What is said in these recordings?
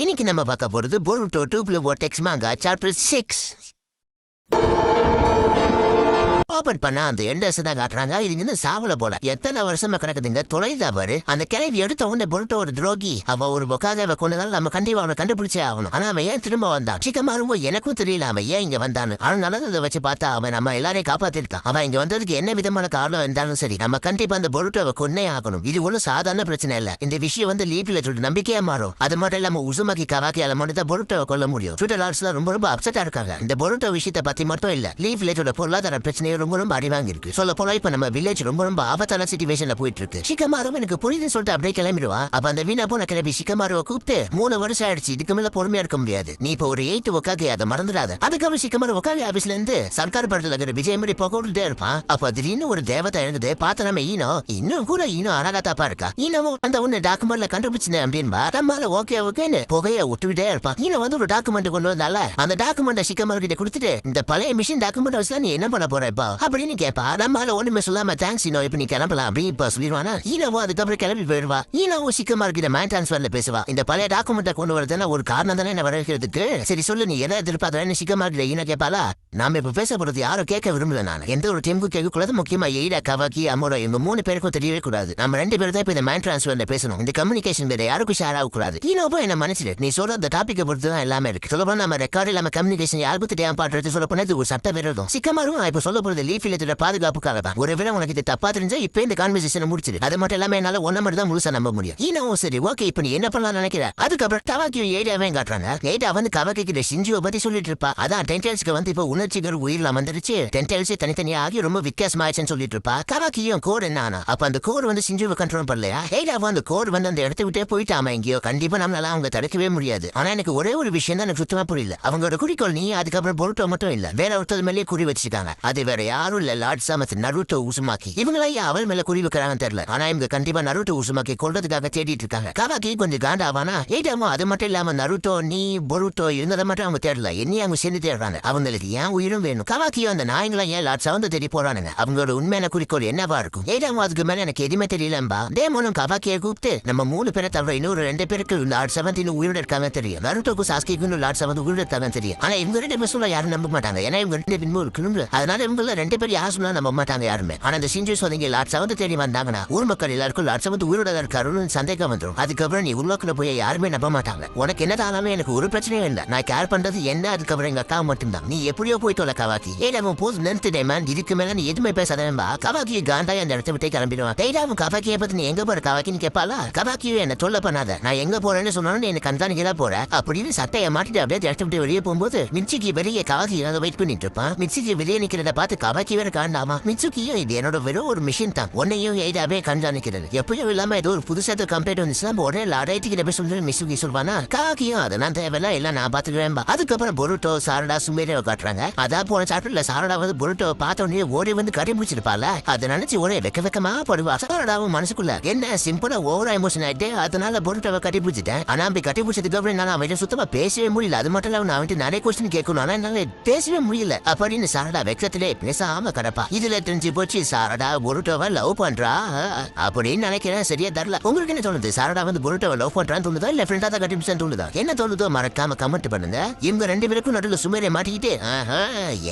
இன்னைக்கு நம்ம பார்க்க போறது போருட்டோ 2 Vortex Manga Chapter 6. ஓபன் பண்ணா அந்த எண்டர்ஸ் தான் காட்டுறாங்க. இது வந்து சாவல போல எத்தனை வருஷமா கிடக்குதுங்க தொலைதா பாரு. அந்த கிளவி எடுத்த உடனே பொருட்ட ஒரு துரோகி அவ ஒரு பொக்காக கொண்டதால நம்ம கண்டிப்பா அவனை கண்டுபிடிச்சே ஆகணும். ஆனா அவன் ஏன் திரும்ப வந்தான் சீக்கிரமாரும் எனக்கும் தெரியல அவன் ஏன் இங்க வந்தான்னு. ஆனா நல்லதை வச்சு பார்த்தா அவன் நம்ம எல்லாரையும் காப்பாத்திருக்கான். அவன் இங்க வந்ததுக்கு என்ன விதமான காரணம் இருந்தாலும் சரி நம்ம கண்டிப்பா அந்த பொருட்டை கொன்னே ஆகணும். இது ஒன்றும் சாதாரண பிரச்சனை இல்ல. இந்த விஷயம் வந்து லீப்ல சொல்லிட்டு நம்பிக்கையா மாறும். அது மட்டும் இல்லாம உசுமாக்கி கவாக்கியால மட்டும் தான் பொருட்டை கொல்ல முடியும். ட்விட்டர் ரொம்ப அப்செட்டா இருக்காங்க. இந்த பொருட்டை விஷயத்தை பத்தி மட்டும் இல்ல லீப்ல பொருளாதார பிரச்சனையும் ரொம்ப அடிவாங்க இருக்கு. சொல்ல போல இப்ப நம்ம வில்லேஜ் ரொம்ப ஆபத்தான சிச்சுவேஷன்ல போயிட்டு இருக்கு. சிக்கமாரும் எனக்கு புரியுதுன்னு சொல்லிட்டு அப்படியே கிளம்பிடுவா. அப்ப அந்த வீணா போன கிளம்பி சிக்கமாருவை கூப்பிட்டு 3 வருஷம் ஆயிடுச்சு இதுக்கு மேல பொறுமையா இருக்க முடியாது. நீ இப்ப ஒரு 8 உக்காக அதை மறந்துடாத. அதுக்கப்புறம் சிக்கமாரு உக்காக ஆபீஸ்ல இருந்து சர்க்கார் படத்துல இருக்கிற விஜய் மாதிரி போக்கிட்டே இருப்பான். அப்ப திடீர்னு ஒரு தேவதை எழுந்து பார்த்த நம்ம இன்னும் கூட அழகா தாப்பா இருக்கா. ஈனவும் அந்த ஒண்ணு டாக்குமெண்ட்ல கண்டுபிடிச்சு அப்படின்பா. நம்மளால ஓகேன்னு புகைய விட்டுட்டே இருப்பான். வந்து ஒரு டாக்குமெண்ட் கொண்டு வந்தால அந்த டாக்குமெண்ட் சிக்கமாரு கிட்ட கொடுத்துட்டு இந்த பழைய மிஷின் டாக்குமெண்ட் வச்சு நீ என்ன பண்ண போற இப்ப அப்படின்னு கேப்பா. நம்மளால ஒண்ணுமே சொல்லாம தேங்க்ஸ் இப்ப நீ கிளம்பலாம் அப்படின்னு இப்ப சொல்லிடுவானா. அதுக்கப்புறம் கிளம்பி போயிடுவா. சிக்கமா இருக்கிற மைண்ட் டிரான்ஸ்ஃபர்ல பேசுவா. இந்த பழைய டாக்குமெண்ட்டை கொண்டு வரதுன்னா ஒரு காரணம் தானே என்ன வரவேற்கிறதுக்கு. சரி சொல்லு நீ எதை எதிர்பார்த்தா சிக்கமா இருக்கிற ஈனா கேப்பாளா. நாம இப்ப பேச போறது யாரும் கேட்க விரும்பல. நான் எந்த ஒரு டீமுக்கும் கேட்க கூடாது. முக்கியமா எய்டா கவாக்கி அமோரோ இவங்க 3 பேருக்கும் தெரியவே கூடாது. நம்ம 2 பேரும் தான் இப்ப இந்த மைண்ட் டிரான்ஸ்ஃபர்ல பேசணும். இந்த கம்யூனிகேஷன் வேற யாருக்கும் ஷேர் ஆக கூடாது. ஈனோப்போ என்ன மனசில நீ சொல்ற அந்த டாபிக்கை பொறுத்து தான் எல்லாமே இருக்கு. சொல்ல நம்ம ரெக்கார்டு இல்லாம கம்யூனிகேஷன் யாருக்கும் தெரியாம பாடுறது சொல்ல போனா இது ஒரு சட்ட விரோதம். சிக்கமாரும் இப்ப சொல்ல போறது லீஃப் இல்லத்தோட பாதுகாப்புக்காக தான். ஒருவேளை உனக்கு இது தப்பா தெரிஞ்சா இப்ப இந்த கான்வர்சேஷன் முடிச்சிடு. அது மட்டும் இல்லாம என்னால ஒன்ன மட்டும் தான் முழுசா நம்ப முடியும். ஈனவும் சரி ஓகே இப்ப நீ என்ன பண்ணலாம் நினைக்கிற. அதுக்கப்புறம் கவாக்கியும் ஏரியாவே காட்டுறாங்க. ஏரியா வந்து கவாக்கி கிட்ட ஷிஞ்சுவை பத்தி சொல்லிட்டு இருப்பா. அதான் டென்டெயில்ஸ்க்கு வந்து இப்ப உணர்ச்சிகள் உயிரில வந்துருச்சு. டென்டெயில்ஸ் தனித்தனியா ஆகி ரொம்ப வித்தியாசமாயிடுச்சுன்னு சொல்லிட்டு இருப்பா. கவாக்கியும் கோர் என்ன அப்ப அந்த கோர் வந்து ஷிஞ்சுவை கண்ட்ரோல் பண்ணலையா. ஏரியா அந்த கோர் வந்து அந்த இடத்த விட்டே போயிட்டாம எங்கேயோ கண்டிப்பா நம்மளால அவங்க தடுக்கவே முடியாது. ஆனா எனக்கு ஒரே ஒரு விஷயம் தான் எனக்கு சுத்தமா புரியல. அவங்களோட குறிக்கோள் நீ அதுக்கப்புறம் பொருட்டோ மட்டும் இல்ல வேற ஒருத்தர் மேலேயே குறி வச்சிருக்காங்க. அது வேற யாரும் இல்ல லார்ட் சாமத் நருட்டோ உசுமாக்கி. இவங்களா அவள் மேல குறி வைக்கிறாங்கன்னு தெரியல. ஆனா இவங்க கண்டிப்பா நருட்டோ உசுமாக்கி கொல்றதுக்காக தேடிட்டு இருக்காங்க. கவாக்கி கொஞ்சம் காண்டாவானா ஏடாமோ அது மட்டும் இல்லாம நருட்டோ நீ பொருட்டோ இருந்ததை மட்டும் அவங்க தேடல என்னையும் அவங்க சேர்ந்து தேடுறாங்க. அவங்களுக்கு ஏன் உயிரும் வேணும். கவாக்கியும் அந்த நாயங்களா ஏன் லார்ட் சாமந்த தேடி போறானுங்க. அவங்களோட உண்மையான குறிக்கோள் என்னவா இருக்கும். ஏடாமோ அதுக்கு மேல எனக்கு எதுவுமே தெரியலம்பா. டேமோனும் கவாக்கியை கூப்பிட்டு நம்ம 3 பேரை தவிர இன்னொரு 2 பேருக்கு லார்ட் சாமந்த் இன்னும் உயிரோட இருக்காங்க தெரியும். நருட்டோக்கு சாஸ்கிக்கு லார்ட் சாமந்த் உயிரோட இருக்காங்க தெரியும். ஆனா இவங்க 2 பேர் சொல்ல யாரும் நம்ப மாட்டாங்க. ஏன்னா இவங்க 2 பேரும் ஒரு கிளம்பு. அதனால இவங்க 2 பேர் யாரும் சொன்னா நம்ப மாட்டாங்க யாருமே. ஆனா அந்த சிஞ்சு சொன்னீங்க லார்ட் சாமந்த் தேடி வந்தாங்கன்னா ஊர் மக்கள் எல்லாருக்கும் லார்ட் சாமந்த் உயிரோட இருக்காருன்னு சந்தேகம் வந்துடும். அதுக்கப்புறம் நீ உருவாக்குல போய் யாருமே நம்ப மாட்டாங்க. உனக்கு என்ன தானாலும் எனக்கு ஒரு பிரச்சனையும் இல்லை. நான் கேர் பண்றது என்ன அதுக்கப்புறம் எங்க அக்கா மட்டும்தான். நீ எப்படியோ போயிட்டு வரல கவாக்கி. ஏன் போது நிறுத்திடேன் இதுக்கு மேல நீ எதுவுமே பேசாதேன்பா. கவாக்கி காண்டாய் அந்த இடத்த விட்டே கிளம்பிடுவான். தைராவும் கவாக்கியை பத்தி நீ எங்க போற கவாக்கின்னு கேட்பாளா. கவாக்கியும் என்ன தொல்லை பண்ணாத. நான் எங்க போறேன்னு சொன்னாலும் எனக்கு கண்காணிக்கதான் போற அப்படின்னு சட்டையை மாட்டிட்டு அப்படியே இடத்த விட்டு வெளியே போகும்போது மிச்சிக்கு வெளியே கவாக்கி வெயிட் பண்ணிட்டு இருப்பான். மிச்சிக்கு வெளியே நிக்கிறத பார்த்து கவாக்கி வேற காண்டாமா. மிச்சுக்கியும் இது என்னோட வெறும் ஒரு மிஷின் தான். உன்னையும் எய்டாவே கண்காணிக்கிறது. எப்பயும் இல்லாம ஏதோ ஒரு புதுசா கம்பெனி வந்துச்சுன்னா உடனே லாடாய்த்திக்கிட்ட போய் சொல்லி மிசுகி சொல்வானா. காக்கியும் அதை நான் தேவையில்ல எல்லாம் நான் பாத்துக்கிறேன். அதுக்கப்புறம் பொருட்டோ சாரடா சுமேரோ காட்டுறாங்க. அதான் போன சாப்பிடல சாரடா வந்து பொருட்டோ பார்த்த உடனே ஓடி வந்து கட்டி பிடிச்சிருப்பால. அதை நினைச்சு ஒரே வெக்கமா படுவா. சாரடாவும் மனசுக்குள்ள என்ன சிம்பிளா ஓவர் எமோஷன் ஆயிட்டு அதனால பொருட்டோவை கட்டி பிடிச்சிட்டேன். ஆனா அப்படி கட்டி பிடிச்சதுக்கு அப்புறம் நான் அவன் சுத்தமா பேசவே முடியல. அது மட்டும் இல்ல அவன் நிறைய கொஸ்டின் கேட்கணும். ஆனா என்னால பேசவே முடியல அப்படின்னு சாரடா வெக்கத்திலே பேசாம கடப்பா. இதுல தெரிஞ்சு போச்சு சாரடா பொருட்டோவை லவ் பண்றா அப்படின்னு நினைக்கிறேன். சரியா தரல. உங்களுக்கு என்ன தோணுது. சாரடா வந்து பொருட்டோவை லவ் பண்றான்னு தோணுதா இல்ல ஃப்ரெண்டா தான் கட்டி தோணுதா. என்ன தோணுதோ மறக்காம கமெண்ட் பண்ணுங்க. இவங்க 2 பேருக்கும் நடுவில் சுமேரை மாட்டிக்கிட்டு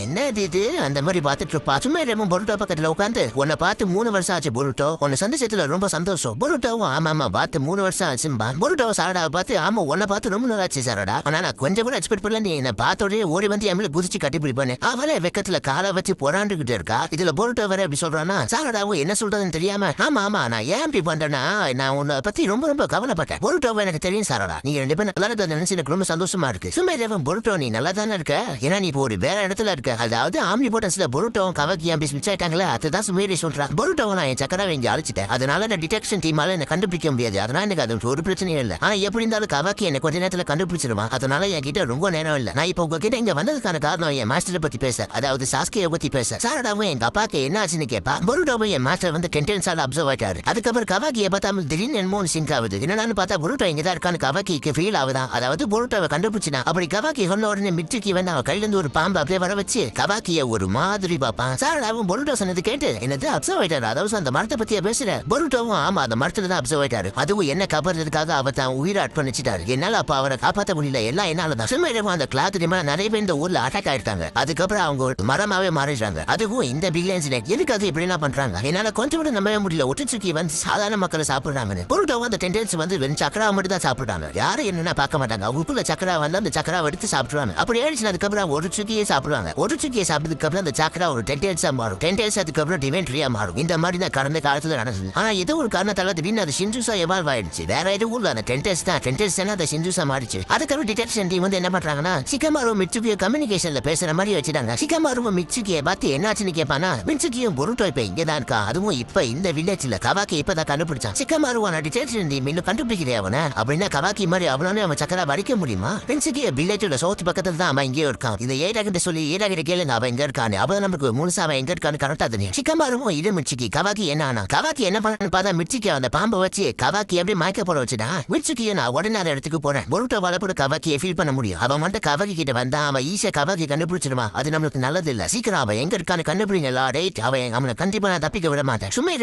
என்ன இது அந்த மாதிரி பார்த்துட்டு இருப்பா. சுமேரமும் பொருட்டோ பக்கத்துல உட்காந்து உன்னை பார்த்து 3 வருஷம் ஆச்சு பொருட்டோ உன்னை சந்திச்சதுல ரொம்ப சந்தோஷம். பொருட்டோவும் ஆமா பார்த்து 3 வருஷம் ஆச்சும்பா. பொருட்டோ சாரடாவை பார்த்து ஆமா உன்னை பார்த்து ரொம்ப நாள் ஆச்சு சாரடா. ஆனா நான் கொஞ்சம் கூட எக்ஸ்பெக்ட் பண்ணல நீ என்ன பார்த்தோடய ஓடி வந்து என் மேல குதிச்சு கட்டி பிடிப்பானே. அவளே வெக்கத்துல காலை வச்சு போராண்டுகிட்டு இருக்கா. இதுல பொருட்டோ வேற எப்படி சொல்றானா. சாரடாவும் என்ன சொல்றதுன்னு தெரியாம ஆமா நான் ஏன் இப்படி பண்றேன்னா நான் உன்னை பத்தி ரொம்ப கவலைப்பட்டேன். பொருட்டோவை எனக்கு தெரியும் சாரடா. நீங்க 2 பேரும் நல்லா நினைச்சு எனக்கு ரொம்ப சந்தோஷமா இருக்கு. சுமேரவன் பொருட்டோ நீ நல்லா தானே இருக்க. ஏன்னா நீ இப்போ ஒரு வேற இடத்துல இருக்க. அதாவது ஆம்னி போட்டன்ஸ்ல பொருட்டோவும் கவாக்கி அப்படி மிஸ் ஆயிட்டாங்களே அதுதான் சுமேரி சொல்றா. பொருட்டோவை நான் என் சக்கராவை இங்க அழைச்சிட்டேன். அதனால நான் டிடெக்ஷன் டீமால என்ன கண்டுபிடிக்க முடியாது. அதனால எனக்கு அது ஒரு பிரச்சனையும் இல்லை. ஆனா எப்படி இருந்தாலும் கவாக்கி என்ன கொஞ்ச நேரத்துல கண்டுபிடிச்சிருவான். அதனால என் கிட்ட ரொம்ப நேரம் இல்லை. நான் இப்போ உங்ககிட்ட இங்க வந்ததுக்கான காரணம் என் மாஸ்டரை பத்தி பேச. அதாவது சாஸ்கியை பத்தி பேச சாரடாவும் எங்க அப்பாக்கு என்ன ஆச்சுன்னு கேப்பா. பொருட்டோவும் என் மாஸ்டர் வந்து டென்டென்ஸால அப்சர்வ் ஆயிட்டாரு. அதுக்கப்புறம் கவாக்கியை பார்த்தாமல் திடீர்னு என்னமோ சிங்க் ஆகுது. என்னன்னு பார்த்தா பொருட்டோ இங்கதான் இருக்கான்னு கவாக்கிக்கு ஃபீல் ஆகுதான். அதாவது பொருட்டோவை கண்டுபிடிச்சினா. அப்படி கவாக்கி சொன்ன உடனே மிட்சுக்கி வந்து அவன் கையில இருந்து ஒரு பாம்பு அப்படியே வர வச்சு கவாக்கிய ஒரு மாதிரி பாப்பான். சாரடாவும் பொருட்டோ சொன்னது கேட்டு என்னது அப்சர்வ் ஆயிட்டாரு. அதாவது அந்த மரத்தை பத்தியா பேசுற. பொருட்டோவும் ஆமா அந்த மரத்துல தான் அப்சர்வ் ஆயிட்டாரு. அதுவும் என்ன காப்பாறதுக்காக அவர் தான் உயிரை அர்ப்பணிச்சிட்டாரு. என்னால அப்ப அவரை காப்பாற்ற முடியல. எல்லாம் என்னாலதான். சும்மா அந்த கிளாத் நிறைய பேர் இந்த ஊர்ல அட்டாக் ஆயிருக்காங்க. அதுக்கப்புறம் அவங்க ஒரு மரமாவே மாறிடுறாங்க. அதுவும் இந்த பில்லியன்ஸ் எதுக்கு அது இப்படி எல்லாம் பண்றாங்க. என்னால கொஞ்சம் கூட நம்பவே முடியல. ஒட்டுச்சுக்கி வந்து சாதாரண மக்களை சாப்பிடுறாங்க. பொருட்டோ அந்த டெண்டன்ஸ் வந்து வெறும் சக்கரா மட்டும் தான் சாப்பிடுறாங்க. யாரும் என்னன்னா பார்க்க மாட்டாங்க. உப்புல சக்கரா வந்து அந்த சக்கரா எடுத்து சாப்பிடுவாங்க. அப்படி ஆயிடுச்சு. அதுக்கப்புறம் ஒரு சுக்கியே சாப்பிடுவாங்க. ஒரு சுக்கியை சாப்பிட்டதுக்கு அப்புறம் அந்த சக்கரா ஒரு டெண்டன்ஸா மாறும். டெண்டன்ஸ் அதுக்கப்புறம் டிவென்ட்ரியா மாறும். இந்த மாதிரி தான் கடந்த காலத்துல நடந்தது. ஆனா ஏதோ ஒரு காரணத்தால திடீர்னு அது ஷின்ஜுசா எவால்வ் ஆயிடுச்சு. வேற எதுவும் இல்ல. அந்த டெண்டன்ஸ் தான் அந்த ஷின்ஜுசா மாறிச்சு. அதுக்கப்புறம் டிடெக்ஷன் டீம் வந்து என்ன பண்றாங்கன்னா சிகமாரு மிட்சுகிய கம்யூனிகேஷன்ல பேசுற மாதிரி வச்சுட்டாங்க. சிகமாரு மிட்சுகியை பார்த்து என்னாச்சுன்னு கேட்பானா. மிட்சுகியும் பொருட்டோ இப்ப இங்கதான் இருக்கா. அதுவும் இப்ப இந்த வில்லேஜ்ல கவாக்கி இப்பதான் கண்டுபிடிச்சான். சிகமாருவான டிடெக்ஷன் டீம் இன்னும் கண்டுபிடிக்கிறே அவனை. அப்படின்னா கவாக்கி மாதிரி அவனாலே அவன் சக்கரா வடிக்க முடியுமா. மிட்சுகிய வில்லேஜோட சவுத் பக்கத்துல தான் அவன் இங்கே இருக்கான். இந்த ஏடாகிட்ட சொல்லி ஏடாகிட்ட கேளுங்க அவன் எங்க இருக்கான்னு. அவன் நமக்கு முழுசா அவன் எங்க இருக்கான்னு கரெக்டா தெரியும். சிகமாருவும் இது மிட்சுகி கவாக்கி என்ன ஆனா கவாக்கி என்ன பண்ணு பார்த்தா மிட்சுகி அந்த பாம்பை வச்சு கவாக்கி எப்படி மயக்க போட வச்சுடா. மிட்சுகியை நான் உடனே அந்த இடத்துக்கு போறேன். பொருட்டோவால கூட கவாக்கியை ஃபீல் பண்ண முடியும். அவன் மட்டும் கவாக்கி கிட்ட வந்தா அவன் ஈஸியா கவாக்கி கண்டுபிடிச்சிருவான். அது நம்மளுக்கு நல்லது இல்ல. சீக்கிரம் அவன் எங்க இருக்கான்னு கண்டுபிடிங்களா. ரைட் அவன் அவனை கண்டிப்பா நான் தப்பிக்க விட மாட்டேன். சும்மா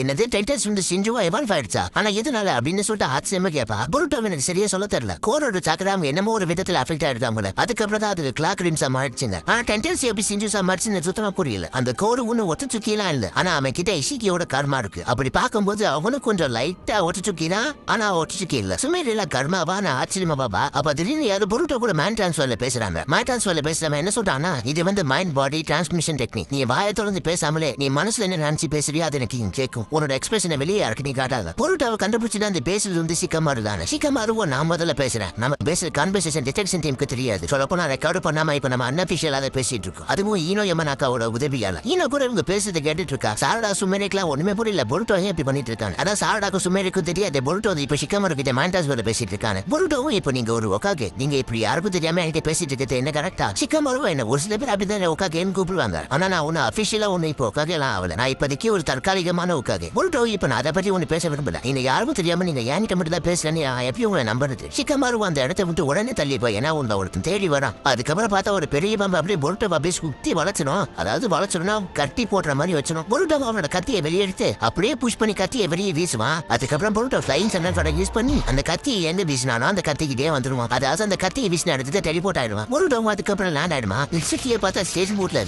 என்னது டைட்டன்ஸ் வந்து ஷின்ஜுவா எவால்வ் ஆயிடுச்சா. ஆனா எதனால அப்படின்னு சொல்லிட்டு ஆச்சரியமா கேப்பா. பொருட்டோ எனக்கு சரியா சொல்ல தெரியல. கோரோட சக்கரம் என்னமோ ஒரு விதத்துல அஃபெக்ட் ஆயிடுறாங்க. அதுக்கப்புறம் தான் அது கிளாக் ரிம்ஸா மாறிடுச்சுங்க. ஆனா டென்டன்ஸ் எப்படி ஷின்ஜுசா மாறிச்சுன்னு சுத்தமா புரியல. அந்த கோடு ஒண்ணு ஒட்டு சுக்கிலாம் இல்ல. ஆனா அவன் கிட்ட இஷிக்கியோட கர்மா இருக்கு. அப்படி பார்க்கும்போது அவனும் கொஞ்சம் லைட்டா ஒட்டு சுக்கிதான். ஆனா ஒட்டு சுக்கி இல்ல. சும்மா கர்மாவா நான் ஆச்சரியமா பாபா. அப்ப திடீர்னு யாரு பொருட்டோ கூட மைண்ட் டிரான்ஸ்ஃபர்ல பேசுறாங்க. மைண்ட் டிரான்ஸ்ஃபர்ல பேசுறவன் என்ன சொல்றானா இது வந்து மைண்ட் பாடி டிரான்ஸ்மிஷன் டெக்னிக். நீ வாயை தொடர்ந்து பேசாமலே நீ மனசுல என்ன நினைச்சு பேசுறியோ அது எனக்கு கேட்கும். உன்னோட எக்ஸ்பிரஷனை வெளியே இறக்கி நீ காட்டாத. பொருட்டோவை கண்டுபிடிச்சுதான் அந்த பேசுறது வந்து சிக்கமாரு தானே. சிக்கமாருவும் நான் முதல்ல பேசுறேன். நம்ம பேசுற கான்வர்சேஷன் டிடெக்ஷன் டீமுக்கு தெரியாது. சொல்லப்போ நான் ரெக்கார்டு பண்ணாம இப்ப நம்ம அன்அபிஷியலா பேசிட்டு இருக்கோம். அதுவும் ஈனோ யமனாக்காவோட உதவியால. ஈனோ கூட இவங்க பேசுறதை கேட்டுட்டு இருக்கா. சாரடா சுமேரிக்கெல்லாம் ஒண்ணுமே புரியல. பொருட்டோ ஏன் இப்படி பண்ணிட்டு இருக்காங்க. அதான் சாரடாக்கும் சுமேரிக்கும் தெரியாது. பொருட்டோ இப்ப சிக்கமாரு கிட்ட மைண்ட் டிரான்ஸ்ஃபர்ல பேசிட்டு இருக்காங்க. பொருட்டோவும் இப்ப நீங்க ஒரு ஒக்காக்கு நீங்க இப்படி யாருக்கும் தெரியாம என்கிட்ட பேசிட்டு இருக்கிறது என்ன கரெக்டா. சிக்கமாரும் என்ன ஒரு சில பேர் அப்படிதான் ஒக்காக்கேன்னு கூப்பிடுவாங்க. ஆனா நான் ஒன்னு அபிஷியலா ஒண்ணு இப்போ ஒக்காக எல்லாம் ஆகல. நான் இப்போதைக்கு ஒரு தற்காலிகமான ஒக்காக. பொருட்டோ இப்ப நான் அதை பத்தி ஒண்ணு பேச விரும்பல. நீங்க யாருக்கும் தெரியாம நீங்க என்கிட்ட மட்டும் தான் பேசலன்னு எப்படி உங்களை நம்புறது. சிக்கமாரு அந்த இடத்த விட்டு உடனே தள்ளி போய் ஏன்னா உங்களை ஒருத்தன் தேடி வரான். அதுக்கப்புறம் பார்த்தா ஒரு பெரிய பாம்பு அப்படியே பொருட்டோ அப்படியே சுத்தி வளர்ச்சிடும். அதாவது வளர்ச்சிடும்னா கட்டி போடுற மாதிரி வச்சிடும். பொருட்டோ அவனோட கத்தியை வெளியெடுத்து அப்படியே புஷ் பண்ணி கத்தியை வெளியே வீசுவான். அதுக்கப்புறம் பொருட்டோ ஃபிளைங் சென்டர் யூஸ் பண்ணி அந்த கத்தியை எங்க வீசினானோ அந்த கத்திக்கிட்டே வந்துருவான். அதாவது அந்த கத்தியை வீசின இடத்துல டெலிபோர்ட் ஆயிடுவான். பொருட்டோ அதுக்கப்புறம் லேண்ட் ஆயிடுமா. மிட்சுகியை பார்த்தா ஸ்டேஜ் போட்ல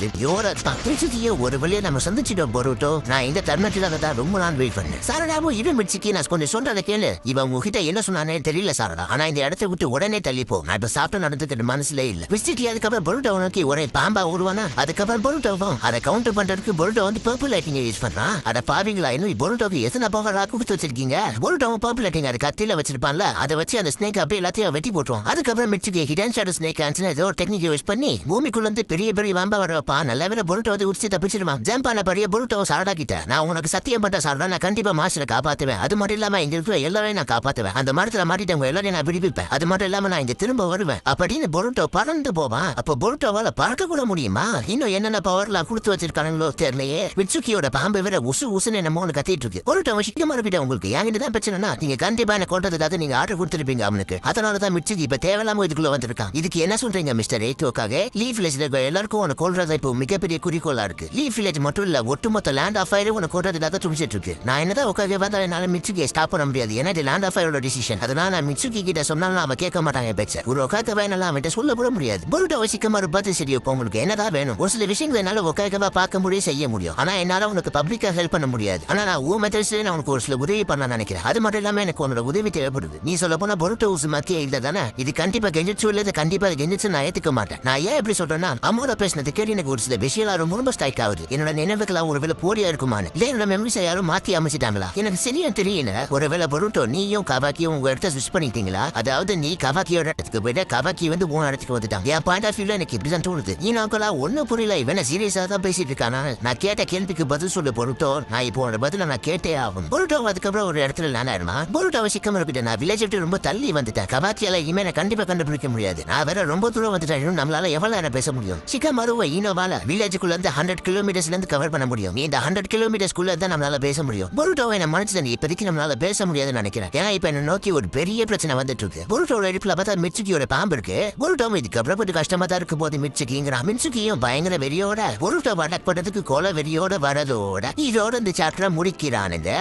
மிட்சுகியை ஒரு வழியா நம்ம சந்திச்சிட்டோம். பொருட்டோ நான் இந்த தருணத்துல தான் ரொம்ப நாள் வெயிட் பண்ணேன். சாரடாவும் இது மிட்சுகி நான் கொஞ்சம் சொல்றதை கேளு. இவன் உங்ககிட்ட என்ன சொன்னானே தெரியல சாரடா. ஆனா இந்த இடத்தை விட்டு உடனே தள்ளிப்போ. நான் இப்ப சாப்பிட்டு நடந்துக்கிட்டு மனசுல இல்ல. மிட்சுகி அதுக்கப்புறம் பொருட்டோ நோக்கி ஒரே பாம்பா உருவானா. அதுக்கப்புறம் பொருட்டோவும் அதை கவுண்டர் பண்றதுக்கு பொருட்டோ வந்து பர்பிள் லைட்டிங் யூஸ் பண்றான். அத பாவீங்களா இன்னும் பொருட்டோக்கு எத்தனை பவரா கொடுத்து வச்சிருக்கீங்க. பொருட்டோவும் பர்பிள் லைட்டிங் அது கத்தியில வச்சிருப்பான்ல அதை வச்சு அந்த ஸ்னேக் அப்படியே எல்லாத்தையும் வெட்டி போட்டுருவான். அதுக்கப்புறம் மிட்சுகி ஹிடன் ஷேடோ ஸ்னேக் ஆன்ஸ்னு ஏதோ டெக்னிக் யூஸ் பண்ணி பூமிக்குள்ள இருந்து பெரிய பெரிய பாம்பா வரப்பா நல்ல வேற பொருட்டோ வந்து உடிச்சு தப்பிச்சிருவான். ஜம்பான பெரிய பொருட்டோ சாரடா கிட்ட நான் உனக்கு சத்தியம் பண்ற சாரடா நான் கண்டிப்பா மாஸ்டரை காப்பாத்துவேன். அது மட்டும் இல்லாம இங்க இருக்கிற எல்லாரையும் நான் காப்பாத்துவேன். அந்த மரத்துல மாட்டிட்டவங்க எல்லாரையும் நான் விடுவிப்பேன். அது மட்டும் இல்லாம நான் இங்க திரும்ப வருவேன் அப்படின்னு பொருட்டோ பறந்து போவான். அப்ப பொருட்டோவால பறக்க கூட முடியுமா. இன்னும் என்னென்ன பவர்லாம் கொடுத்து வச்சிருக்காங்களோ தெரியலையே. மிட்சுகியோட பாம்பு வேற உசு உசுன்னு என்னமோ கத்திட்டு இருக்கு. பொருட்டோ சிக்கமாரு கிட்ட உங்களுக்கு என்கிட்ட தான் பிரச்சனைனா நீங்க கண்டிப்பா என்ன கொண்டதுக்காக நீங்க ஆர்டர் கொடுத்துருப்பீங்க அவனுக்கு. அதனாலதான் மிட்சுகி இப்ப தேவையில்லாம இதுக்குள்ள வந்திருக்கான். இதுக்கு என்ன சொல்றீங்க மிஸ்டர் ஏட்டோக்காக. லீஃப் வில்லேஜ்ல இருக்க எல்லாருக்கும் உனக்கு கொள்றதா இப்போ மிகப்பெரிய குறிக்கோளா இருக்கு. லீஃப் வில்லேஜ் மட்டும் இல்ல ஒட்டுமொத்த லேண்ட் ஆஃப் ஃபயர் உனக்கு கொண்டதுக்காக துடிச்சிட்டு இருக்கு. நான் என்னதான் உட்காக வந்தா என்னால மிட்சுகியை ஸ்டாப் பண்ண முடியாது. ஏன்னா இது லேண்ட் ஆஃப் ஃபயரோட டிசிஷன். அதனால நான் மிட்சுகி கிட்ட சொன்னாலும் அவன் கேட்க மாட்டாங்க பேச்ச. ஒரு உட்காக வேணாலும் அவன்கிட்ட சொல்ல கூட முடியாது. பொருட்டோ சிக்கமாரு பார்த்து சரி இப்போ உங்களுக்கு என்னதான் வேணும். ஒரு சில விஷயங்கள் என்னால உட்காகவா பார்க்க முடியும் செய்ய முடியும். ஆனா என்னால உனக்கு பப்ளிக்கா ஹெல்ப் பண்ண முடியாது. ஆனா நான் ஊ மெத்தட்ஸ் நான் உனக்கு ஒரு சில உதவி பண்ண நினைக்கிறேன். அது மட்டும் இல்லாம எனக்கு உன்னோட உதவி தேவைப்படுது. நீ சொல்ல போனா பொருட்டோ மத்திய இல்ல தானே. இது கண்டிப்பா கெஞ்சிச்சு இல்ல கண்டிப்பா கெஞ்சிச்சு நான் ஏத்துக்க மாட்டேன். நான் ஏன் எப்படி சொல்றேன்னா அம்மாவோட பேசினது கேட்டு எனக்கு ஒரு சில விஷயம் ரொம்ப ஸ்ட்ரைக் ஆகுது. என்னோட நினைவுகளாம் ஒருவேளை போலியா இருக்குமான்னு இல்ல என்னோட மெமரிஸ் யாரும் மாத்தி அமைச்சிட்டாங்களா எனக்கு சரியா தெரியல. ஒருவேளை பொருட்டோ நீயும் கவாக்கியும் உங்க இடத்த ஸ்விட்ச் பண்ணிட்டீங்களா. அதாவது நீ கவாக்கியோட இடத்துக்கு போயிட்டு கவாக்கி வந்து உன் இடத்துக்கு வந்துட்டான். என் பாயிண்ட் ஆஃப் வியூல எனக்கு இப்படிதான் தோணுது. நீ நாங்களா ஒன்னும் புரியல. இவன சீரியஸா தான் பேசிட்டு இருக்கானா. நான் கேட்ட கேள்விக்கு பதில் சொல்லு பொருட்டோ. நான் இப்போ உன்னோட பதில நான் கேட்டே ஆகும். பொருட்டோ அதுக்கப்புறம் ஒரு இடத்துல லேண்ட் ஆயிடுமா. பொருட்டோ சிக்கமா இருக்கிட்ட நான் வில்லேஜ் விட்டு ரொம்ப தள்ளி வந்துட்டேன். கவாக்கியால இனிமே கண்டிப்பா கண்டுபிடிக்க முடியாது. நான் வேற ரொம்ப தூரம் வந்துட்டேன். நம்மளால எவ்வளவு நேரம் பேச முடியும். சிக்கமாருவ ஈனோவால வில்லேஜுக்குள்ள இருந்து 100 கிலோமீட்டர்ஸ்ல இருந்து கவர் பண்ண முடியும். இந்த 100 கிலோமீட்டர்ஸ்குள்ள தான் நம்மளால பேச முடியும். பொருட்டோவை என்ன மனசுல இப்போதைக்கு நம்மளால பேச முடியாதுன்னு நினைக்கிறேன். ஏன்னா இப்ப என்ன நோக்கி ஒரு பெரிய பிரச்சனை வந்துட்டு இருக்கு. பொருட்டோட இடுப்புல பார்த்தா மிட்சுக்கியோட பாம்பு இருக்கு. பொருட்டோ இதுக்கு அப்புறம் கஷ்டமா தான் இருக்கும் போது மிட்சுக்கிங்கிறான். மிட்சுக்கியும் பயங்கர வெறியோட பொருட்டோ அட்டாக் பண்றதுக்கு கோல வெறியோட வரதோட இதோட இந்த சாப்டரை முடிக்கிறானுங்க.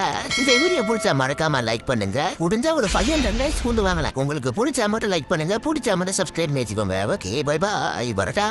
இந்த வீடியோ பிடிச்சா மறக்காம லைக் பண்ணுங்க. முடிஞ்சா ஒரு 500 லைக்ஸ் கொண்டு வாங்கலாம். உங்களுக்கு பிடிச்சா மட்டும் லைக் பண்ணுங்க, பிடிச்சா மட்டும் சப்ஸ்கிரைப் பண்ணிக்கோங்க. ஓகே பை பாய், வரட்டா.